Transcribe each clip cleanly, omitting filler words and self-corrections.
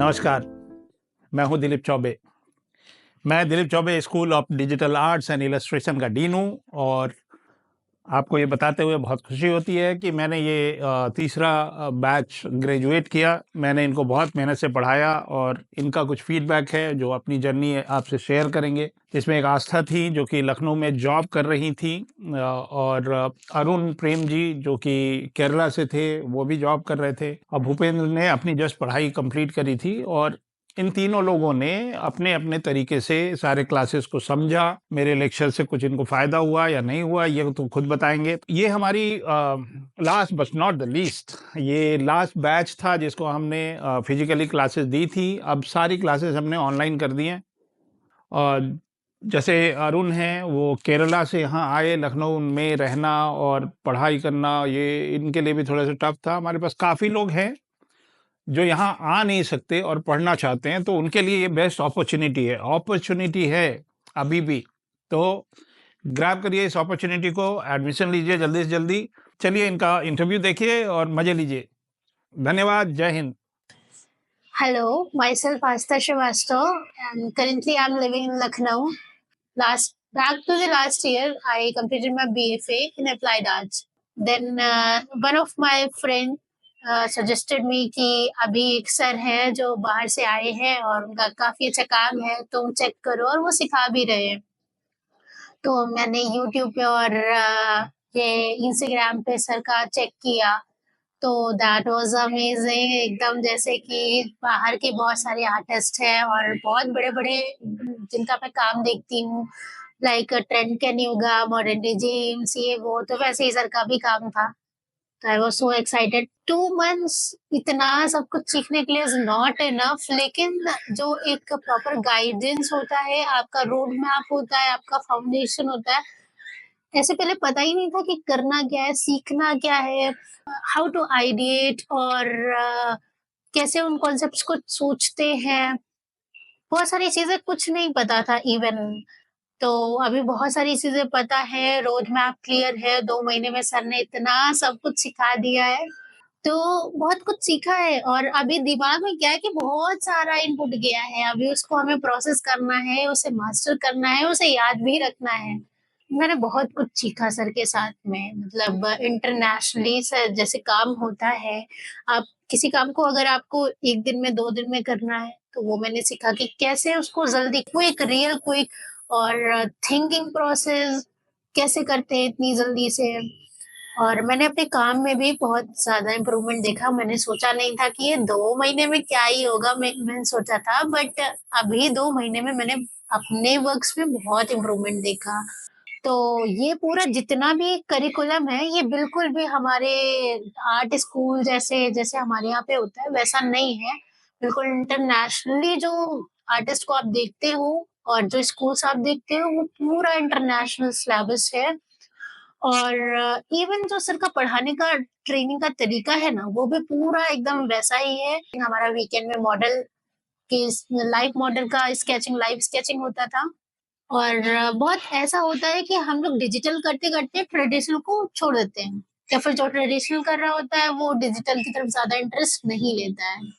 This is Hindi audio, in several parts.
नमस्कार, मैं हूं दिलीप चौबे। मैं Dilip Choubey school of digital arts and illustration का डीन हूं और आपको ये बताते हुए बहुत खुशी होती है कि मैंने ये तीसरा बैच ग्रेजुएट किया। मैंने इनको बहुत मेहनत से पढ़ाया और इनका कुछ फीडबैक है जो अपनी जर्नी आपसे शेयर करेंगे। इसमें एक आस्था थी जो कि लखनऊ में जॉब कर रही थी और अरुण प्रेम जी जो कि केरला से थे, वो भी जॉब कर रहे थे और भूपेंद्र ने अपनी जस्ट पढ़ाई कंप्लीट करी थी। और इन तीनों लोगों ने अपने-अपने तरीके से सारे क्लासेस को समझा। मेरे लेक्चर से कुछ इनको फ़ायदा हुआ या नहीं हुआ, ये तो खुद बताएँगे। ये हमारी last but not the least ये लास्ट बैच था जिसको हमने फिज़िकली क्लासेस दी थी। अब सारी क्लासेस हमने ऑनलाइन कर दी हैं। और जैसे अरुण हैं, वो केरला से यहाँ आए, लखनऊ में रहना और पढ़ाई करना, ये इनके लिए भी थोड़ा-सा टफ़ था। हमारे पास काफ़ी लोग हैं जो यहाँ आ नहीं सकते और पढ़ना चाहते हैं, तो उनके लिए ये बेस्ट अपॉर्च्युनिटी है अभी भी। तो ग्रैब करिए इस अपॉर्च्युनिटी को, एडमिशन लीजिए जल्दी से जल्दी। चलिए इनका इंटरव्यू देखिए और मज़े लीजिए। धन्यवाद, जय Hind. Hello, myself Asta Srivastava, and currently I'm living in Lucknow. Back to the last year, I completed my BFA in Applied Arts. Then one of my friend suggested me कि अभी एक सर हैं जो बाहर से आए हैं और उनका काफी अच्छा काम है, तुम चेक करो, और वो सिखा भी रहे हैं। तो मैंने यूट्यूब पे और ये इंस्टाग्राम पे सर का चेक किया, तो दैट वाज़ अमेज़िंग। एकदम जैसे कि बाहर के बहुत सारे आर्टिस्ट हैं और बहुत बड़े-बड़े जिनका मैं काम देखती हूँ, like Trent can yoga, modern day James, ये वो, तो वैसे ही सर का भी काम था। तो I was so excited. 2 months इतना सब कुछ सीखने के लिए इज़ नॉट इनफ, लेकिन जो एक प्रॉपर गाइडेंस होता है, आपका रोड मैप होता है, आपका फाउंडेशन होता है, ऐसे पहले पता ही नहीं था कि करना क्या है, सीखना क्या है, हाउ टू आइडिएट, और कैसे उन कॉन्सेप्ट्स को सोचते हैं। बहुत सारी चीज़ें कुछ नहीं पता था इवन। तो अभी बहुत सारी चीज़ें पता है, रोड मैप क्लियर है, 2 महीने में सर ने इतना सब कुछ सिखा दिया है। तो बहुत कुछ सीखा है और अभी दिमाग में क्या है कि बहुत सारा इनपुट गया है, अभी उसको हमें प्रोसेस करना है, उसे मास्टर करना है, उसे याद भी रखना है। मैंने बहुत कुछ सीखा सर के साथ में, मतलब इंटरनेशनली सर जैसे काम होता है, आप किसी काम को अगर आपको 1 दिन में, 2 दिन में करना है, तो वो मैंने सीखा कि कैसे उसको जल्दी रियल क्विक और थिंकिंग प्रोसेस कैसे करते हैं इतनी जल्दी से। और मैंने अपने काम में भी बहुत ज़्यादा इम्प्रूवमेंट देखा। मैंने सोचा नहीं था कि ये 2 महीने में क्या ही होगा, मैंने सोचा था, बट अभी 2 महीने में मैंने अपने वर्क्स में बहुत इम्प्रूवमेंट देखा। तो ये पूरा जितना भी करिकुलम है, ये बिल्कुल भी हमारे आर्ट स्कूल जैसे जैसे हमारे यहाँ पे होता है, वैसा नहीं है। बिल्कुल इंटरनेशनली जो आर्टिस्ट को आप देखते हो और जो स्कूल्स आप देखते हो, वो पूरा इंटरनेशनल सिलेबस है। और इवन जो सर का पढ़ाने का ट्रेनिंग का तरीका है ना, वो भी पूरा एकदम वैसा ही है। हमारा वीकेंड में मॉडल के लाइव मॉडल का लाइव स्केचिंग होता था। और बहुत ऐसा होता है कि हम लोग डिजिटल करते-करते ट्रेडिशनल को छोड़ देते हैं, या फिर जो ट्रेडिशनल कर रहा होता है वो डिजिटल की तरफ ज़्यादा इंटरेस्ट नहीं लेता है।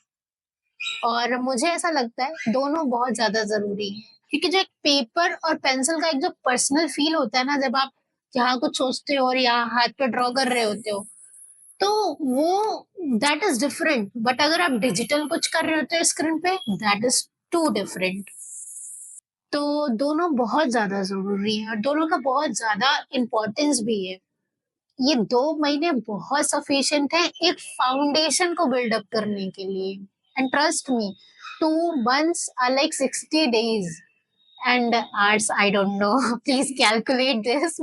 और मुझे ऐसा लगता है दोनों बहुत ज़्यादा ज़रूरी हैं, क्योंकि जो एक पेपर और पेंसिल का एक जो पर्सनल फ़ील होता है ना, जब आप यहाँ कुछ सोचते हो और यहाँ हाथ पे ड्रॉ कर रहे होते हो, तो वो दैट इज़ डिफरेंट। बट अगर आप डिजिटल कुछ कर रहे होते हो स्क्रीन पे, दैट इज़ टू डिफरेंट। तो दोनों बहुत ज़्यादा ज़रूरी हैं और दोनों का बहुत ज़्यादा इम्पोर्टेंस भी है। ये 2 महीने बहुत सफिशिएंट है एक फाउंडेशन को बिल्ड अप करने के लिए। And trust me, 2 months are like 60 days. And hours, I don't know, please calculate this,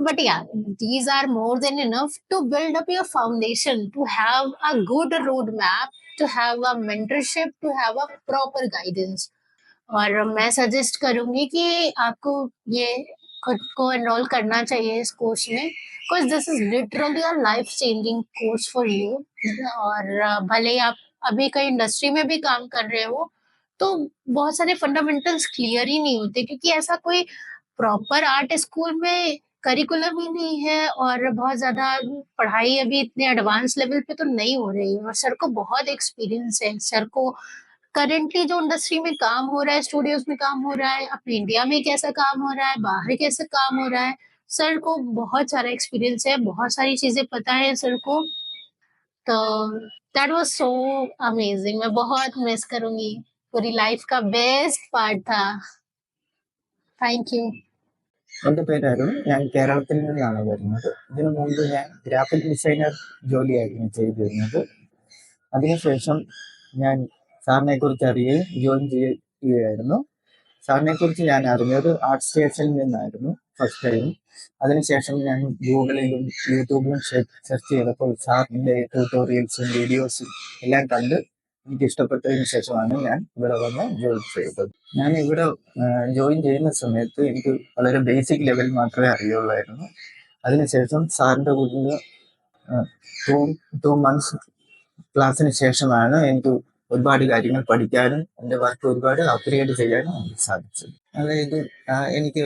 but yeah, these are more than enough to build up your foundation, to have a good roadmap, to have a mentorship, to have a proper guidance. और मैं सजेस्ट करूँगी कि आपको ये खुद को एनरोल करना चाहिए इस कोर्स में, because this is literally a life changing course for you. और भले ही आप अभी कहीं इंडस्ट्री में भी काम कर रहे हो, तो बहुत सारे फंडामेंटल्स क्लियर ही नहीं होते, क्योंकि ऐसा कोई प्रॉपर आर्ट स्कूल में करिकुलम ही नहीं है और बहुत ज़्यादा पढ़ाई अभी इतने एडवांस लेवल पे तो नहीं हो रही है, और सर को बहुत एक्सपीरियंस है। सर को करंटली जो इंडस्ट्री में काम हो रहा है, स्टूडियोज में काम हो रहा है, अपने इंडिया में कैसा काम हो रहा है, बाहर कैसे काम हो रहा है, सर को बहुत सारा एक्सपीरियंस है, बहुत सारी चीजें पता है सर को। तो दैट वाज सो अमेजिंग, मैं बहुत मिस करूंगी। पूरी लाइफ का बेस्ट पार्ट था। Thank you. എൻ്റെ പേര് അരുൺ. ഞാൻ കേരളത്തിൽ നിന്നാണ് വരുന്നത്. ഇതിനു മുമ്പ് ഞാൻ ഗ്രാഫിക് ഡിസൈനർ ജോലിയായിരുന്നു ചെയ്തിരുന്നത്. അതിനുശേഷം ഞാൻ സാറിനെ കുറിച്ച് അറിയുകയും ജോയിൻ ചെയ്യുകയായിരുന്നു. സാറിനെ കുറിച്ച് ഞാൻ അറിഞ്ഞത് ആർട്ട് സ്റ്റേഷനിൽ നിന്നായിരുന്നു ഫസ്റ്റ് ടൈം. അതിനുശേഷം ഞാൻ ഗൂഗിളിലും യൂട്യൂബിലും സെർച്ച് ചെയ്തപ്പോൾ സാറിൻ്റെ ട്യൂട്ടോറിയൽസും വീഡിയോസും എല്ലാം കണ്ട് എനിക്ക് ഇഷ്ടപ്പെട്ടതിന് ശേഷമാണ് ഞാൻ ഇവിടെ വന്ന് ജോയിൻ ചെയ്തത്. ഞാൻ ഇവിടെ ജോയിൻ ചെയ്യുന്ന സമയത്ത് എനിക്ക് വളരെ ബേസിക് ലെവൽ മാത്രമേ അറിയുള്ളായിരുന്നു. അതിനുശേഷം സാറിൻ്റെ കൂടെ ടു മന്ത്സ് ക്ലാസ്സിന് ശേഷമാണ് എനിക്ക് ഒരുപാട് കാര്യങ്ങൾ പഠിക്കാനും എൻ്റെ വർക്ക് ഒരുപാട് അപ്ഗ്രേഡ് ചെയ്യാനും എനിക്ക് സാധിച്ചത്. അതായത് എനിക്ക്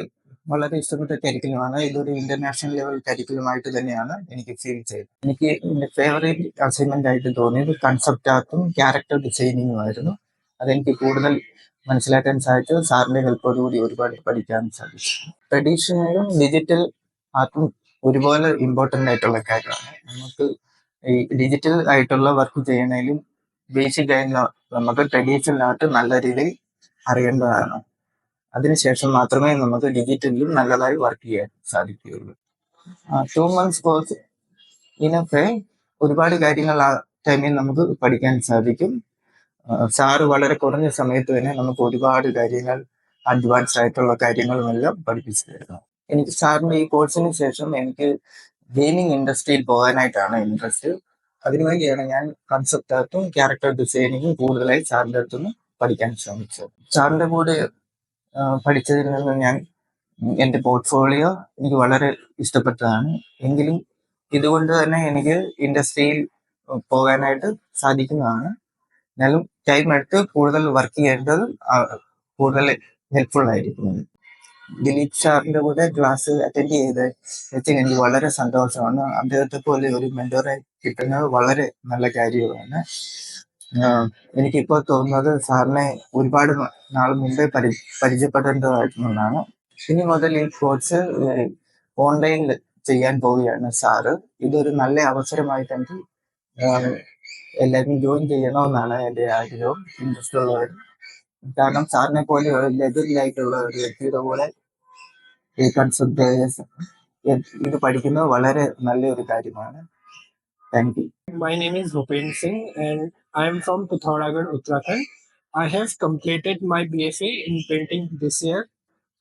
വളരെ ഇഷ്ടപ്പെട്ട കരിക്കുലമാണ്. ഇതൊരു ഇന്റർനാഷണൽ ലെവൽ കരിക്കുലമായിട്ട് തന്നെയാണ് എനിക്ക് ഫീൽ ചെയ്തത്. എനിക്ക് എൻ്റെ ഫേവറേറ്റ് അസൈൻമെന്റ് ആയിട്ട് തോന്നിയത് കൺസെപ്റ്റ് ആർട്ടും ക്യാരക്ടർ ഡിസൈനിങ്ങും ആയിരുന്നു. അതെനിക്ക് കൂടുതൽ മനസ്സിലാക്കാൻ സാധിച്ചത് സാറിന്റെ ഹെൽപ്പോടുകൂടി ഒരുപാട് പഠിക്കാൻ സാധിച്ചു. ട്രഡീഷണലും ഡിജിറ്റൽ ആർട്ടും ഒരുപോലെ ഇമ്പോർട്ടൻ്റ് ആയിട്ടുള്ള കാര്യമാണ്. നമുക്ക് ഈ ഡിജിറ്റൽ ആയിട്ടുള്ള വർക്ക് ചെയ്യണേലും ബേസിക് ആയി നമുക്ക് ട്രഡീഷണൽ ആർട്ട് നല്ല രീതിയിൽ അറിയേണ്ടതാണ്. അതിനുശേഷം മാത്രമേ നമുക്ക് ഡിജിറ്റലിലും നല്ലതായി വർക്ക് ചെയ്യാൻ സാധിക്കുകയുള്ളൂ. 2 മന്ത്സ് കോഴ്സ് ഇതിനൊക്കെ ഒരുപാട് കാര്യങ്ങൾ ആ ടൈമിൽ നമുക്ക് പഠിക്കാൻ സാധിക്കും. സാറ് വളരെ കുറഞ്ഞ സമയത്ത് തന്നെ നമുക്ക് ഒരുപാട് കാര്യങ്ങൾ അഡ്വാൻസ് ആയിട്ടുള്ള കാര്യങ്ങളുമെല്ലാം പഠിപ്പിച്ചു തരുന്നു. എനിക്ക് സാറിന്റെ ഈ കോഴ്സിന് ശേഷം എനിക്ക് ഗെയിമിംഗ് ഇൻഡസ്ട്രിയിൽ പോകാനായിട്ടാണ് ഇൻട്രസ്റ്റ്. അതിനുവേണ്ടിയാണ് ഞാൻ കൺസെപ്റ്റ് ആർട്ടും ക്യാരക്ടർ ഡിസൈനിങ്ങും കൂടുതലായി സാറിന്റെ അടുത്തുനിന്ന് പഠിക്കാൻ ശ്രമിച്ചത്. സാറിന്റെ കൂടെ പഠിച്ചതിൽ നിന്ന് ഞാൻ എൻ്റെ പോർട്ട്ഫോളിയോ എനിക്ക് വളരെ ഇഷ്ടപ്പെട്ടതാണ്. എങ്കിലും ഇതുകൊണ്ട് തന്നെ എനിക്ക് ഇൻഡസ്ട്രിയിൽ പോകാനായിട്ട് സാധിക്കുന്നതാണ്. എന്നാലും ടൈം എടുത്ത് കൂടുതൽ വർക്ക് ചെയ്യേണ്ടത് കൂടുതൽ ഹെൽപ്ഫുൾ ആയിരിക്കും. ദിലീപ് സാറിന്റെ കൂടെ ക്ലാസ് അറ്റൻഡ് ചെയ്ത് വെച്ച് എനിക്ക് വളരെ സന്തോഷമാണ്. അദ്ദേഹത്തെ പോലെ ഒരു മെന്ററെ കിട്ടുന്നത് വളരെ നല്ല കാര്യമാണ്. എനിക്കിപ്പോൾ തോന്നുന്നത് സാറിനെ ഒരുപാട് നാൾ മുമ്പേ പരിചയപ്പെടേണ്ടതായിട്ടുള്ളതാണ്. ഇനി മുതൽ ഈ കോഴ്സ് ഓൺലൈനിൽ ചെയ്യാൻ പോവുകയാണ് സാറ്. ഇതൊരു നല്ല അവസരമായിട്ട് എനിക്ക് എല്ലാവരും ജോയിൻ ചെയ്യണമെന്നാണ് എൻ്റെ ആഗ്രഹം, ഇൻട്രസ്റ്റ് ഉള്ളവർ. കാരണം സാറിനെ പോലെ ഒരു ലെജൻഡായിട്ടുള്ള ഒരു വ്യക്തിയുടെ കൂടെ ഈ കൺസെപ്റ്റ് ഇത് പഠിക്കുന്നത് വളരെ നല്ലൊരു കാര്യമാണ്. Thank you. My name is Bhupen Singh and I am from Pithoragarh, Uttarakhand. I have completed my BFA in painting this year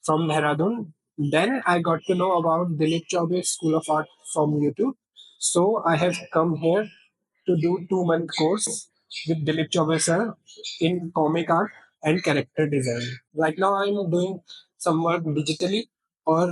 from Dehradun. Then I got to know about Dilip Chaube School of Art from YouTube. So I have come here to do 2-month course with Dilip Chaube sir in comic art and character design. Right now I am doing some work digitally, और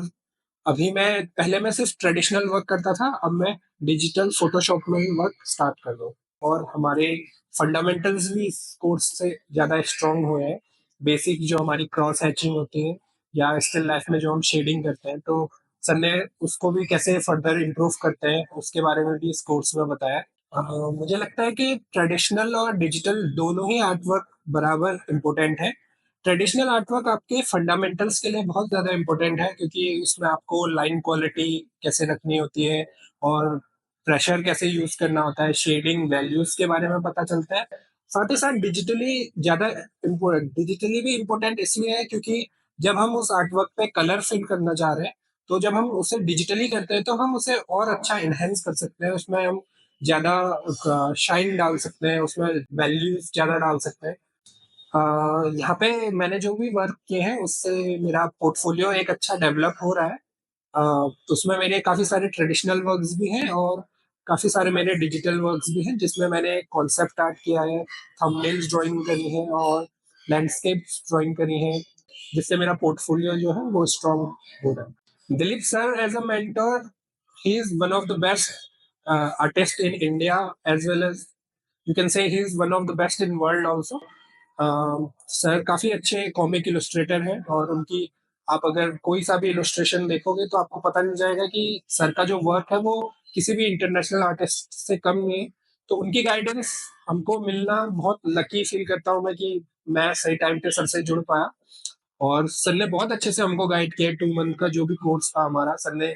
अभी पहले मैं सिर्फ ट्रेडिशनल वर्क करता था, अब मैं डिजिटल फोटोशॉप में भी वर्क स्टार्ट कर दूँ। और हमारे फंडामेंटल्स भी इस कोर्स से ज़्यादा स्ट्रॉन्ग हुए हैं। बेसिक जो हमारी क्रॉस हैचिंग होती है या स्टिल लाइफ में जो हम शेडिंग करते हैं, तो सर ने उसको भी कैसे फर्दर इम्प्रूव करते हैं उसके बारे में भी इस कोर्स में बताया। मुझे लगता है कि ट्रेडिशनल और डिजिटल दोनों ही आर्ट वर्क बराबर इम्पोर्टेंट है। ट्रेडिशनल आर्टवर्क आपके फंडामेंटल्स के लिए बहुत ज़्यादा इम्पोर्टेंट है, क्योंकि इसमें आपको लाइन क्वालिटी कैसे रखनी होती है और प्रेशर कैसे यूज करना होता है, शेडिंग वैल्यूज के बारे में पता चलता है। साथ ही साथ डिजिटली ज़्यादा इम्पोर्टेंट, डिजिटली भी इम्पोर्टेंट इसलिए है क्योंकि जब हम उस आर्टवर्क पे कलर फिल करना चाह रहे हैं, तो जब हम उसे डिजिटली करते हैं तो हम उसे और अच्छा इनहेंस कर सकते हैं। उसमें हम ज़्यादा शाइन डाल सकते हैं, उसमें वैल्यूज ज़्यादा डाल सकते हैं। यहाँ पे मैंने जो भी वर्क किए हैं उससे मेरा पोर्टफोलियो एक अच्छा डेवलप हो रहा है। उसमें मेरे काफ़ी सारे ट्रेडिशनल वर्क्स भी हैं और काफ़ी सारे मेरे डिजिटल वर्क्स भी हैं, जिसमें मैंने कॉन्सेप्ट आर्ट किया है, थंबनेल्स ड्राइंग करी है और लैंडस्केप्स ड्राइंग करी है, जिससे मेरा पोर्टफोलियो जो है वो स्ट्रॉन्ग हो रहा है। Dilip sir as a mentor, he is one of the best artist in India, as well as you can say he is one of the best in world also. Sir काफ़ी अच्छे कॉमिक इलस्ट्रेटर हैं और उनकी आप अगर कोई सा भी इलस्ट्रेशन देखोगे तो आपको पता नहीं जाएगा कि सर का जो वर्क है वो किसी भी इंटरनेशनल आर्टिस्ट से कम नहीं है। तो उनकी गाइडेंस हमको मिलना बहुत लकी फील करता हूँ मैं कि मैं सही टाइम पे सर से जुड़ पाया। और सर ने बहुत अच्छे से हमको गाइड किया। 2 मंथ का जो भी कोर्स था हमारा, सर ने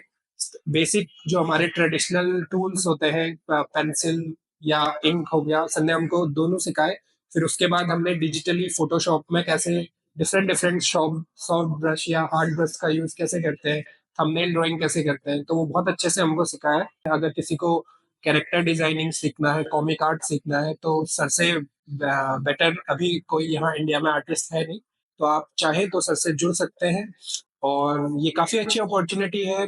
बेसिक जो हमारे ट्रेडिशनल टूल्स होते हैं, पेंसिल या इंक हो गया, सर ने हमको दोनों सिखाए। फिर उसके बाद हमने डिजिटली फोटोशॉप में कैसे डिफरेंट डिफरेंट सॉफ्ट ब्रश या हार्ड ब्रश का यूज कैसे करते हैं, थंबनेल ड्राइंग कैसे करते हैं, तो वो बहुत अच्छे से हमको सिखाया। अगर किसी को कैरेक्टर डिजाइनिंग सीखना है, कॉमिक आर्ट सीखना है, तो सर से बेटर अभी कोई यहाँ इंडिया में आर्टिस्ट है नहीं। तो आप चाहे तो सर से जुड़ सकते हैं और ये काफी अच्छी अपॉर्चुनिटी है।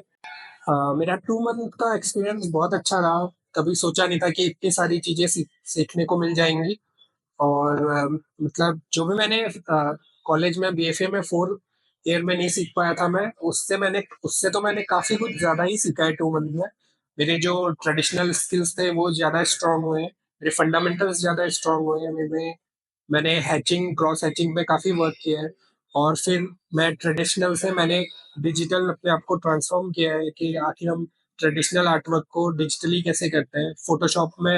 मेरा 2 मंथ का एक्सपीरियंस बहुत अच्छा रहा। कभी सोचा नहीं था कि इतनी सारी चीजें सीखने को मिल जाएंगी। और मतलब जो भी मैंने कॉलेज में बीएफए में 4 ईयर में नहीं सीख पाया था मैं, उससे तो मैंने काफी कुछ ज्यादा ही सीखा है 2 मंथ में। मेरे जो ट्रेडिशनल स्किल्स थे वो ज्यादा स्ट्रांग हुए, मेरे फंडामेंटल्स ज्यादा स्ट्रांग हुए, मैंने हैचिंग क्रॉस हैचिंग पे काफी वर्क किया है। और फिर मैं ट्रेडिशनल से मैंने डिजिटल अपने आप को ट्रांसफॉर्म किया है कि आखिर हम ट्रेडिशनल आर्टवर्क को डिजिटली कैसे करते हैं, फोटोशॉप में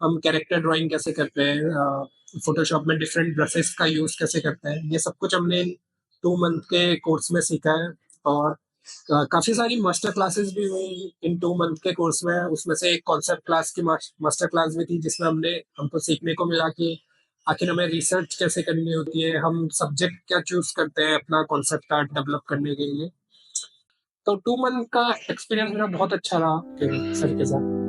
हम कैरेक्टर ड्राइंग कैसे करते हैं, फोटोशॉप में डिफरेंट ब्रशेस का यूज कैसे करते हैं, ये सब कुछ हमने 2 मंथ के कोर्स में सीखा है। और काफी सारी मास्टर क्लासेस भी हुई इन 2 मंथ के कोर्स में। उसमें से एक कॉन्सेप्ट क्लास की मास्टर क्लास भी थी जिसमें हमको सीखने को मिला कि आखिर हमें रिसर्च कैसे करनी होती है, हम सब्जेक्ट क्या चूज करते हैं अपना कॉन्सेप्ट आर्ट डेवलप करने के लिए। तो 2 मंथ का एक्सपीरियंस मेरा बहुत अच्छा रहा सर के साथ।